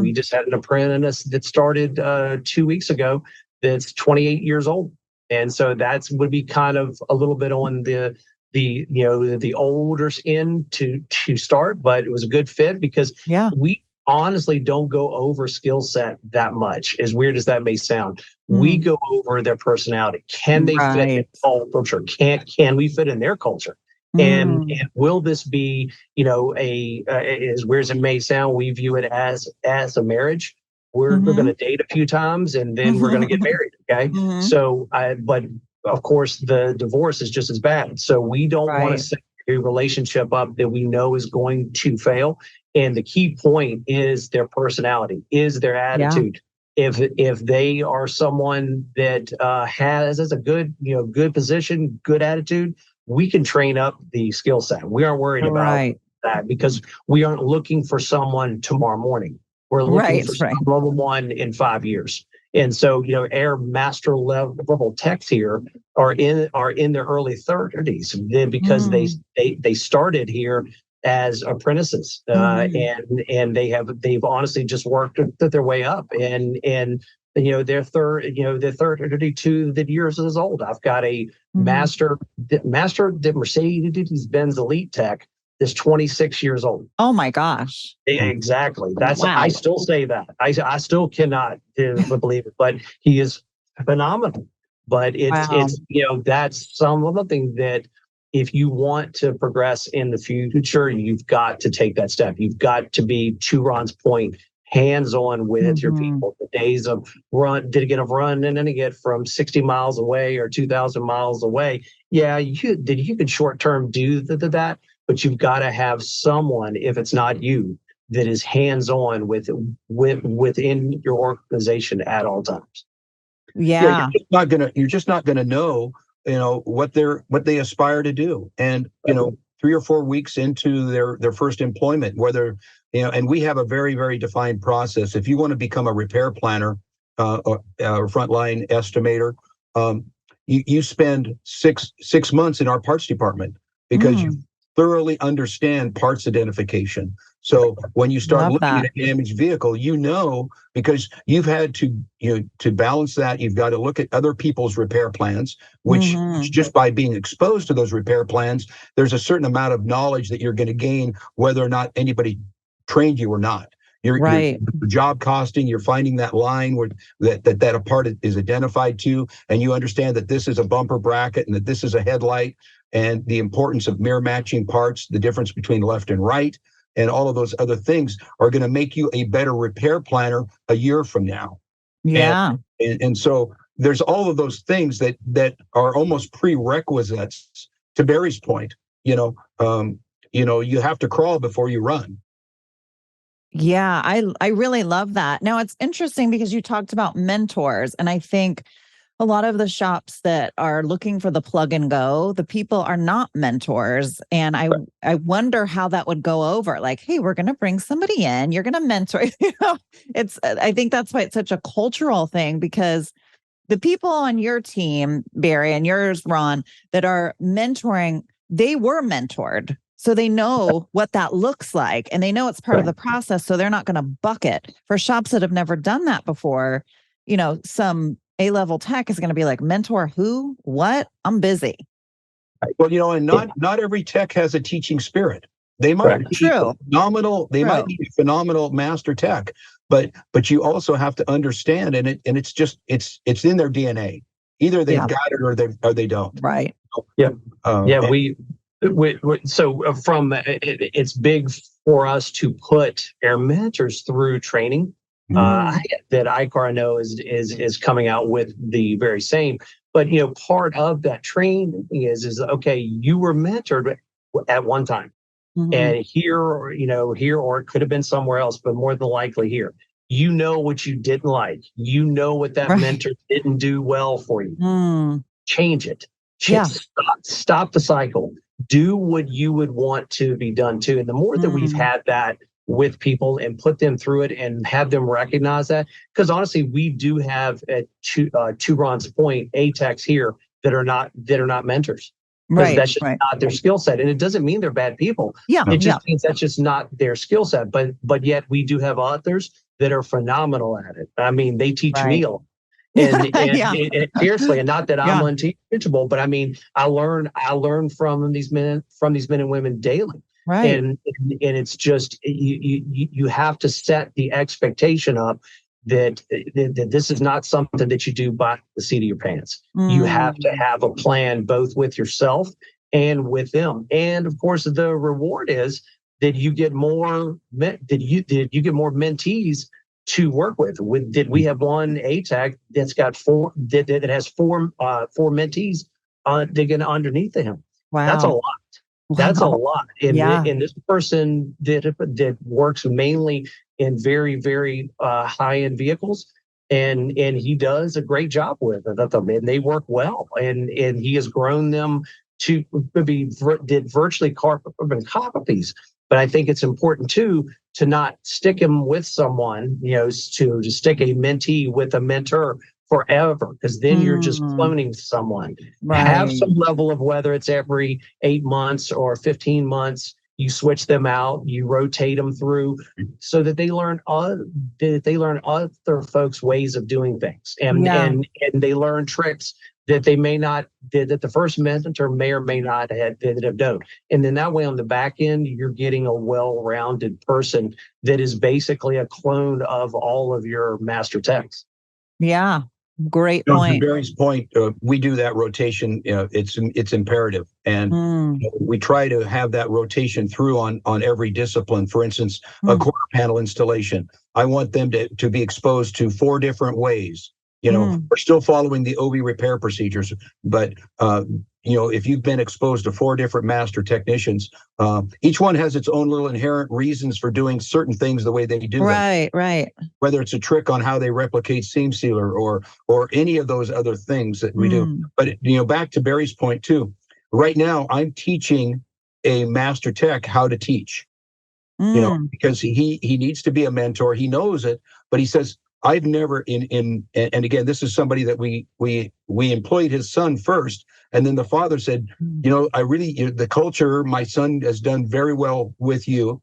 We just had an apprentice that started 2 weeks ago that's 28 years old. And so that would be kind of a little bit on the older end to start, but it was a good fit because we honestly don't go over skill set that much, as weird as that may sound. We go over their personality. Can they fit in culture? Can we fit in their culture? And will this be, as weird as it may sound, we view it as a marriage. We're going to date a few times, and then we're going to get married. Okay. So, but of course, the divorce is just as bad. So we don't want to set a relationship up that we know is going to fail. And the key point is their personality, is their attitude. If they are someone that has a good position, good attitude, we can train up the skill set. We aren't worried about that, because we aren't looking for someone tomorrow morning. We're looking for someone in 5 years. And so, our master level techs here are in their early 30s, then because they started here as apprentices, and they've honestly just worked their way up, and they're 32 years old. I've got a master Mercedes-Benz Elite Tech that's 26 years old.
Oh my gosh.
Exactly. I still say that. I still cannot believe it, but he is phenomenal. But it's that's something that if you want to progress in the future, you've got to take that step. You've got to be, to Ron's point, hands-on with your people. The days of running it from 60 miles away or 2,000 miles away. Yeah, you can short-term do that, but you've got to have someone, if it's not you, that is hands-on within your organization at all times.
Yeah.
You're just not gonna know, what they aspire to do. And 3 or 4 weeks into their first employment, whether and we have a very, very defined process. If you want to become a repair planner or frontline estimator, you spend six months in our parts department, because you thoroughly understand parts identification. So when you start looking at a damaged vehicle, because you've had to balance that, you've got to look at other people's repair plans, which just by being exposed to those repair plans, there's a certain amount of knowledge that you're going to gain, whether or not anybody trained you or not. You're job costing, you're finding that line where that a part is identified to, and you understand that this is a bumper bracket and that this is a headlight, and the importance of mirror matching parts, the difference between left and right, and all of those other things are going to make you a better repair planner a year from now.
Yeah.
And so there's all of those things that are almost prerequisites, to Barry's point. You have to crawl before you run.
Yeah, I really love that. Now, it's interesting because you talked about mentors, and I think a lot of the shops that are looking for the plug and go, the people are not mentors. And I wonder how that would go over. Like, hey, we're going to bring somebody in, you're going to mentor. I think that's why it's such a cultural thing, because the people on your team, Barry, and yours, Ron, that are mentoring, they were mentored. So they know what that looks like, and they know it's part of the process. So they're not going to bucket. For shops that have never done that before, some A-level tech is going to be like, mentor who? What? I'm busy.
Well, and not every tech has a teaching spirit. They might be phenomenal. They might be a phenomenal master tech, but you also have to understand, and it's in their DNA. Either they've got it or they don't.
Right.
Yeah. It's big for us to put our mentors through training. That ICAR, I know, is coming out with the very same. But part of that training is okay, you were mentored at one time, and here, or it could have been somewhere else, but more than likely here. You know what you didn't like. You know what that mentor didn't do well for you. Change it. Stop the cycle. Do what you would want to be done too. And the more that we've had that with people and put them through it and have them recognize that, because honestly, we do have, to Ron's point, ATECs here that are not mentors. Because that's just not their skill set. And it doesn't mean they're bad people. It just means that's just not their skill set. But yet we do have others that are phenomenal at it. I mean, they teach me a lot. And seriously, and not that I'm unteachable, but I mean, I learn from these men and women daily.
Right.
And it's just, you have to set the expectation up that this is not something that you do by the seat of your pants. You have to have a plan, both with yourself and with them. And of course, the reward is that you get more mentees to work with. Did we have one ATAC that's got four mentees digging underneath him?
Wow,
that's a lot. That's a lot. And this person that works mainly in very, very high-end vehicles, and he does a great job with them, and they work well. And he has grown them to did virtually carbon copies But I think it's important too to not stick them with someone, to stick a mentee with a mentor forever, because then you're just cloning someone. Have
Right.
some level of, whether it's every 8 months or 15 months, you switch them out, you rotate them through, so that they learn other folks' ways of doing things, and they learn tricks that they may not that the first mentor may or may not have done. And then that way, on the back end, you're getting a well-rounded person that is basically a clone of all of your master techs.
Yeah. Great
To
point.
Barry's point, we do that rotation. It's imperative, and we try to have that rotation through on every discipline. For instance, a quarter panel installation, I want them to be exposed to 4 different ways. We're still following the OB repair procedures, but if you've been exposed to 4 different master technicians, each one has its own little inherent reasons for doing certain things the way they do them.
Right.
Whether it's a trick on how they replicate seam sealer or any of those other things that we do. But back to Barry's point too. Right now, I'm teaching a master tech how to teach. Because he needs to be a mentor. He knows it, but he says, I've never and again, this is somebody that we employed his son first, and then the father said, I really, the culture, my son has done very well with you,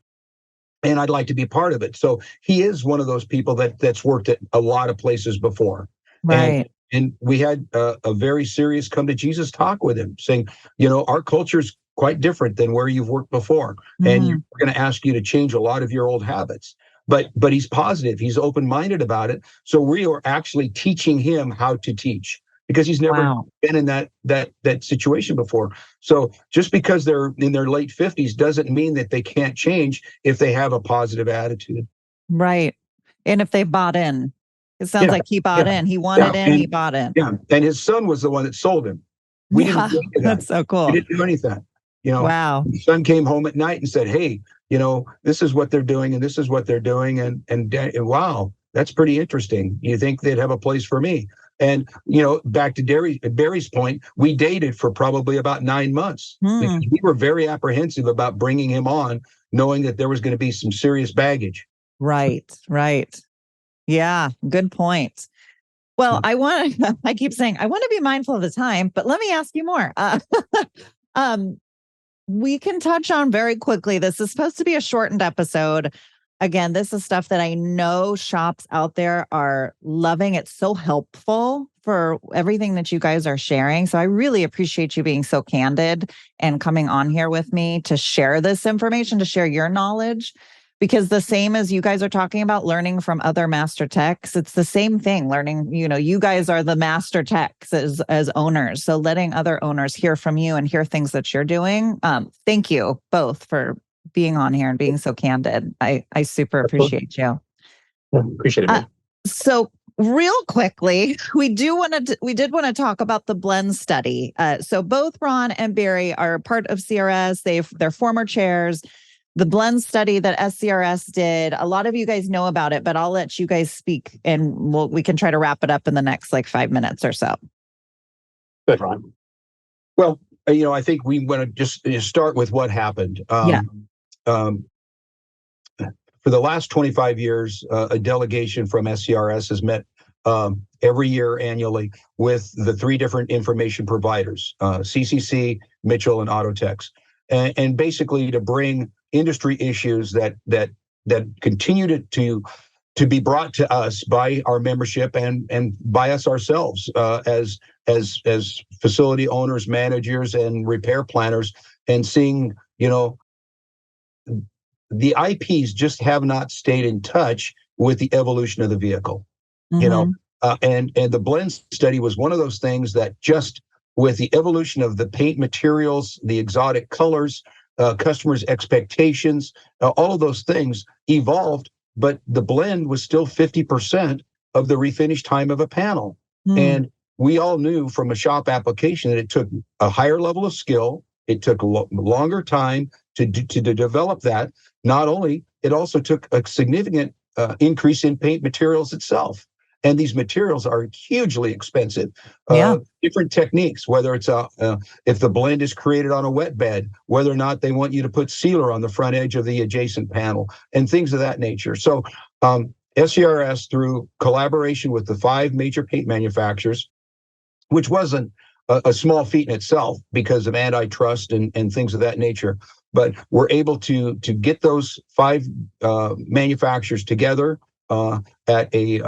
and I'd like to be part of it. So he is one of those people that's worked at a lot of places before.
Right.
And we had a very serious come to Jesus talk with him, saying, our culture's quite different than where you've worked before, and we're going to ask you to change a lot of your old habits. But he's positive. He's open-minded about it. So we are actually teaching him how to teach, because he's never been in that situation before. So just because they're in their late 50s doesn't mean that they can't change if they have a positive attitude.
Right. And if they bought in. It sounds like he bought in. He wanted in, he bought in.
Yeah. And his son was the one that sold him. We didn't do any of that.
That's so cool.
We didn't do anything.
Wow.
His son came home at night and said, hey, this is what they're doing, and this is what they're doing. And wow, that's pretty interesting. You think they'd have a place for me? And, back to Barry's point, we dated for probably about 9 months. We were very apprehensive about bringing him on, knowing that there was going to be some serious baggage.
Right. Yeah, good point. Well, I keep saying, I want to be mindful of the time, but let me ask you more. We can touch on very quickly. This is supposed to be a shortened episode. Again, this is stuff that I know shops out there are loving. It's so helpful for everything that you guys are sharing. So I really appreciate you being so candid and coming on here with me to share this information, to share your knowledge. Because the same as you guys are talking about learning from other master techs, it's the same thing. Learning, you guys are the master techs as owners. So letting other owners hear from you and hear things that you're doing. Thank you both for being on here and being so candid. I super appreciate you.
Appreciate it.
So real quickly, we did want to talk about the blend study. So both Ron and Barry are part of CRS. They're former chairs. The blend study that SCRS did, a lot of you guys know about it, but I'll let you guys speak, and we can try to wrap it up in the next 5 minutes or so.
Good, Ron.
Well, I think we want to just start with what happened. For the last 25 years, a delegation from SCRS has met every year annually with the 3 different information providers, CCC, Mitchell, and Autotex, and basically to bring industry issues that continue to be brought to us by our membership and by us ourselves as facility owners, managers, and repair planners, and seeing, the IPs just have not stayed in touch with the evolution of the vehicle, and the blend study was one of those things that just with the evolution of the paint materials, the exotic colors, customers' expectations, all of those things evolved, but the blend was still 50% of the refinish time of a panel. And we all knew from a shop application that it took a higher level of skill, it took a longer time to develop that. Not only, it also took a significant increase in paint materials itself. and these materials are hugely expensive.
Yeah.
Different techniques, whether it's if the blend is created on a wet bed, whether or not they want you to put sealer on the front edge of the adjacent panel, and things of that nature. So SCRS, through collaboration with the 5 major paint manufacturers, which wasn't a small feat in itself because of antitrust and things of that nature, but we're able to get those 5 manufacturers together at a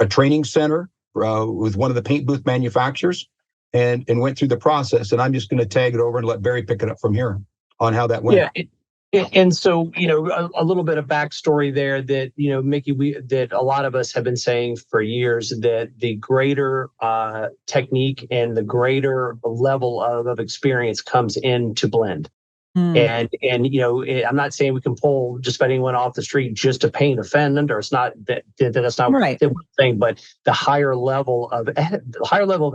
training center with one of the paint booth manufacturers, and went through the process. And I'm just going to tag it over and let Barry pick it up from here on how that went.
Yeah. And so, a little bit of backstory there that, Mickey, that a lot of us have been saying for years, that the greater technique and the greater level of experience comes into blend. And I'm not saying we can pull just about anyone off the street just to paint a fender. It's not that's not
right.
what we're saying, but the higher level of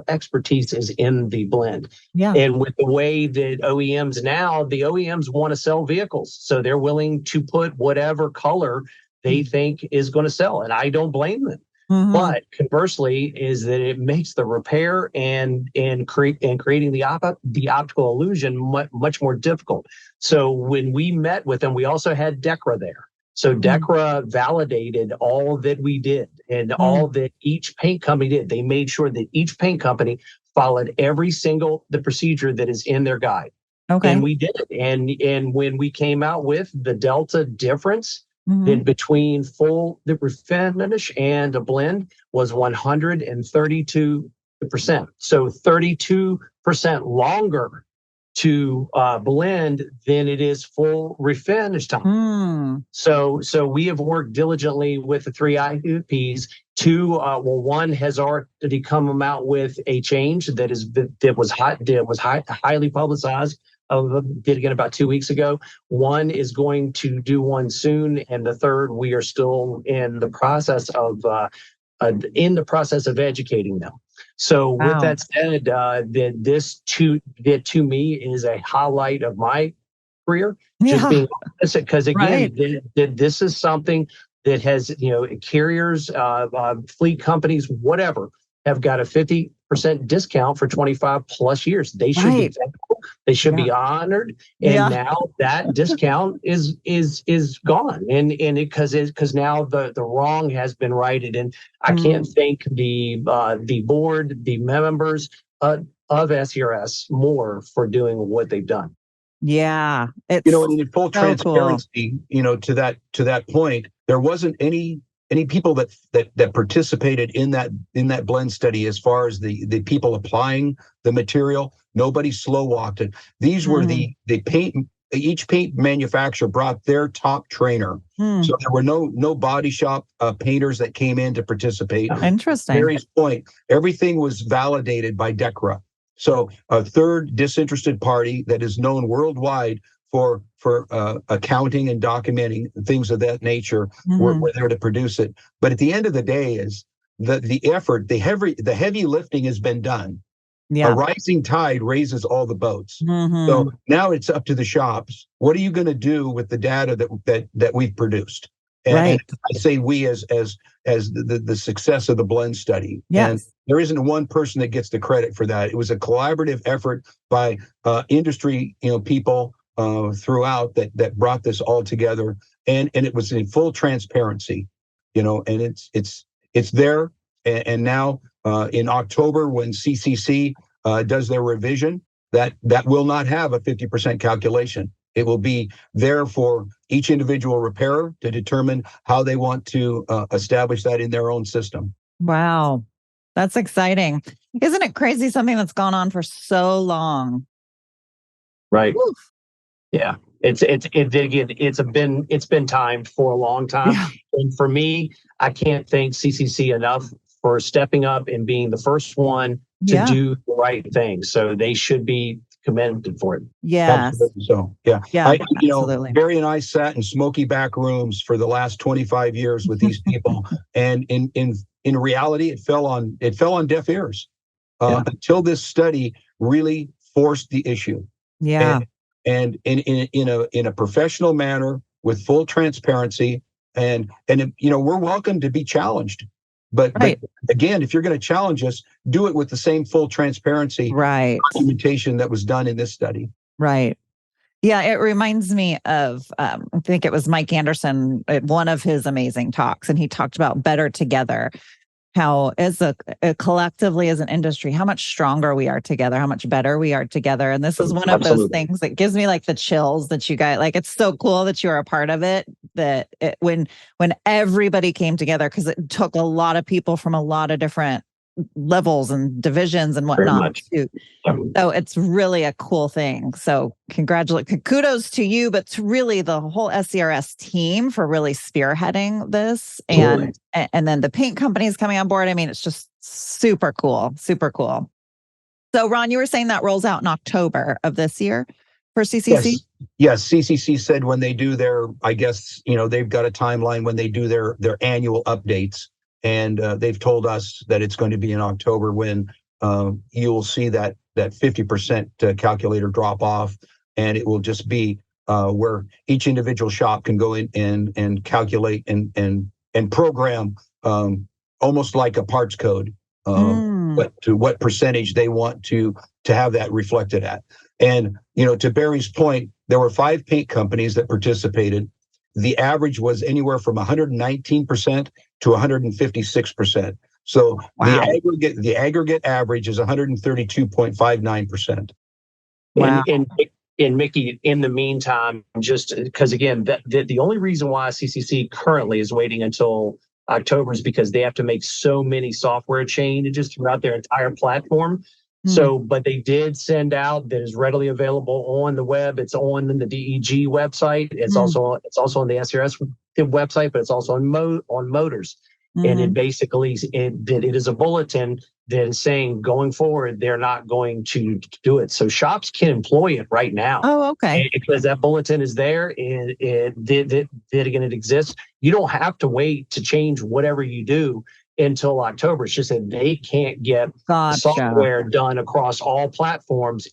expertise is in the blend.
Yeah.
And with the way that the OEMs want to sell vehicles, so they're willing to put whatever color they think is going to sell, and I don't blame them.
Mm-hmm.
But conversely, is that it makes the repair and creating the optical illusion much more difficult. So when we met with them, we also had DECRA there. So DECRA validated all that we did and all that each paint company did. They made sure that each paint company followed the procedure that is in their guide.
Okay.
And we did it. And when we came out with the delta difference, then between full the refinish and a blend was 132%. So 32% longer to blend than it is full refinish time. So we have worked diligently with the 3 IUPs to one has already come out with a change that was highly publicized. Did again about 2 weeks ago. One is going to do one soon, and the third we are still in the process of educating them. So with that said, this to me is a highlight of my career. Just being honest, because again, this is something that has carriers, fleet companies, whatever, have got a 50% discount for 25 plus years. They should be thankful. They should be honored. And now that discount is gone. And because now the wrong has been righted. And I can't thank the board, the members of SCRS more for doing what they've done.
Yeah.
It's in full transparency, cool. To that point, there wasn't any people that participated in that blend study as far as the people applying the material. Nobody slow walked it. These were the paint. Each paint manufacturer brought their top trainer. So there were no body shop painters that came in to participate.
Interesting.
Barry's point, everything was validated by DECRA. So a third disinterested party that is known worldwide for accounting and documenting things of that nature were there to produce it. But at the end of the day, is the effort, the heavy lifting has been done. A rising tide raises all the boats. So now it's up to the shops. What are you going to do with the data that we've produced? And I say we as the success of the blend study.
Yes.
And there isn't one person that gets the credit for that. It was a collaborative effort by industry people throughout that brought this all together, and it was in full transparency, and it's there. And now in October, when CCC does their revision, that will not have a 50% calculation. It will be there for each individual repairer to determine how they want to establish that in their own system.
Wow. That's exciting. Isn't it crazy? Something that's gone on for so long.
Right. Oof. Yeah. It's been timed for a long time. Yeah. And for me, I can't thank CCC enough for stepping up and being the first one to do the right thing. So they should be commended for it.
Yeah.
So yeah.
Absolutely.
Barry and I sat in smoky back rooms for the last 25 years with these people, and in reality, it fell on deaf ears until this study really forced the issue.
Yeah.
And in a professional manner with full transparency, and we're welcome to be challenged. But
Right.
but again, if you're going to challenge us, do it with the same full transparency
Right.
documentation that was done in this study.
Right. Yeah, it reminds me of, I think it was Mike Anderson at one of his amazing talks, and he talked about better together, how as a collectively as an industry, how much stronger we are together, how much better we are together. And this is one of those things that gives me like the chills that you guys, like, it's so cool that you are a part of it, that when everybody came together, because it took a lot of people from a lot of different levels and divisions and whatnot. So it's really a cool thing. So kudos to you, but to really the whole SCRS team for really spearheading this. And then the paint companies coming on board. I mean, it's just super cool, super cool. So Ron, you were saying that rolls out in October of this year for CCC?
Yes. CCC said when they do their, I guess, they've got a timeline when they do their annual updates. And they've told us that it's going to be in October when you'll see that 50% calculator drop off, and it will just be where each individual shop can go in and calculate and program almost like a parts code what percentage they want to have that reflected at. And to Barry's point, there were 5 paint companies that participated. The average was anywhere from 119% to 156%. So the aggregate average is 132.59%.
Wow. And Mickey, in the meantime, just because again, the only reason why CCC currently is waiting until October is because they have to make so many software changes throughout their entire platform. So, but they did send out that is readily available on the web. It's on the DEG website. It's also on the SRS website, but it's also on Motors. And it basically it is a bulletin that is saying going forward they're not going to do it. So shops can employ it right now.
Oh, okay.
And because that bulletin is there and it exists. You don't have to wait to change whatever you do until October. It's just that they can't get software done across all platforms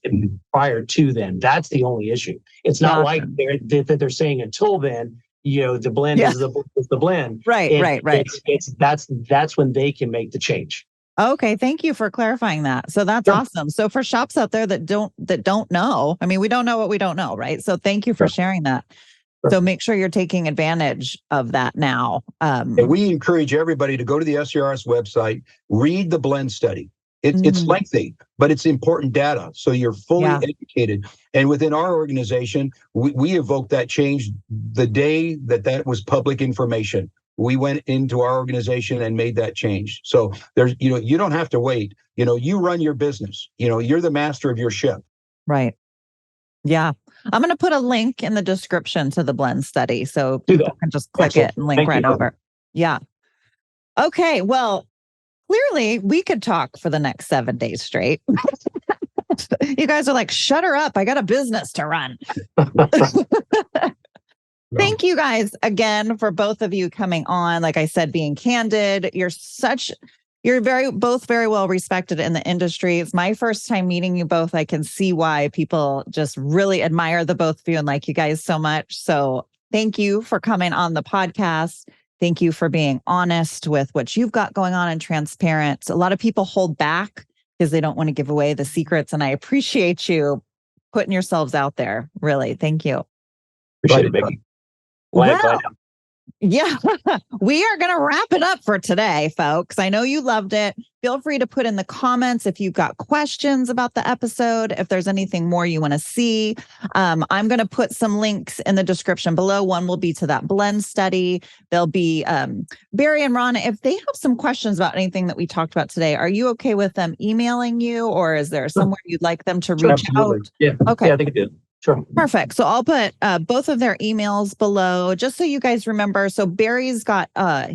prior to then. That's the only issue. It's not like they're saying until then, the blend is the blend.
Right.
That's when they can make the change.
Okay, thank you for clarifying that. So that's awesome. So for shops out there that don't know, I mean, we don't know what we don't know, right? So thank you for sharing that. So make sure you're taking advantage of that now.
And we encourage everybody to go to the SCRS website, read the blend study. It's lengthy, but it's important data. So you're fully educated. And within our organization, we evoked that change the day that was public information. We went into our organization and made that change. So there's, you don't have to wait. You run your business. You're the master of your ship.
Right. Yeah. I'm going to put a link in the description to the blend study so people can just click it and link right over. Yeah. Okay. Well, clearly we could talk for the next 7 days straight. You guys are like, shut her up. I got a business to run. Thank you guys again for both of you coming on. Like I said, being candid. You're both very well respected in the industry. It's my first time meeting you both. I can see why people just really admire the both of you and like you guys so much. So thank you for coming on the podcast. Thank you for being honest with what you've got going on and transparent. A lot of people hold back because they don't want to give away the secrets. And I appreciate you putting yourselves out there. Really. Thank you.
Appreciate it, Becky. Glad.
Yeah, we are going to wrap it up for today, folks. I know you loved it. Feel free to put in the comments if you've got questions about the episode, if there's anything more you want to see. I'm going to put some links in the description below. One will be to that blend study. There'll be Barry and Ron, if they have some questions about anything that we talked about today, are you okay with them emailing you, or is there somewhere you'd like them to reach out?
Yeah.
Okay.
Yeah, I think it did. Sure.
Perfect. So I'll put both of their emails below just so you guys remember. So Barry's got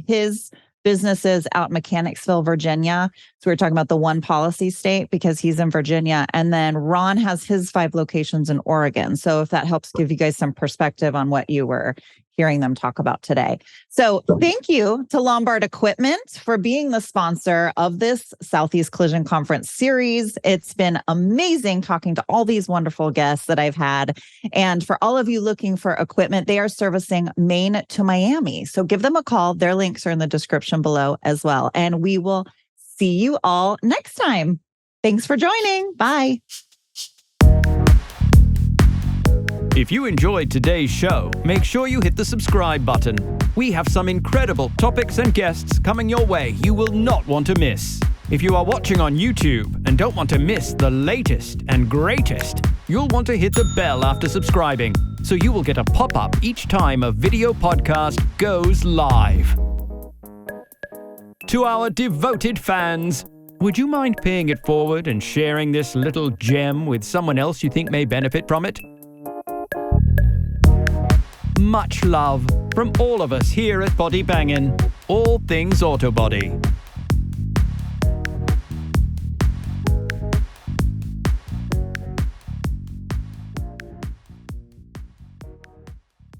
his businesses out in Mechanicsville, Virginia. So we were talking about the one policy state because he's in Virginia. And then Ron has his 5 locations in Oregon. So if that helps give you guys some perspective on what you were hearing them talk about today. So thank you to Lombard Equipment for being the sponsor of this Southeast Collision Conference series. It's been amazing talking to all these wonderful guests that I've had. And for all of you looking for equipment, they are servicing Maine to Miami. So give them a call. Their links are in the description below as well. And we will see you all next time. Thanks for joining. Bye.
If you enjoyed today's show, make sure you hit the subscribe button. We have some incredible topics and guests coming your way you will not want to miss. If you are watching on YouTube and don't want to miss the latest and greatest, you'll want to hit the bell after subscribing, so you will get a pop-up each time a video podcast goes live. To our devoted fans, would you mind paying it forward and sharing this little gem with someone else you think may benefit from it? Much love from all of us here at Body Bangin', all things auto body.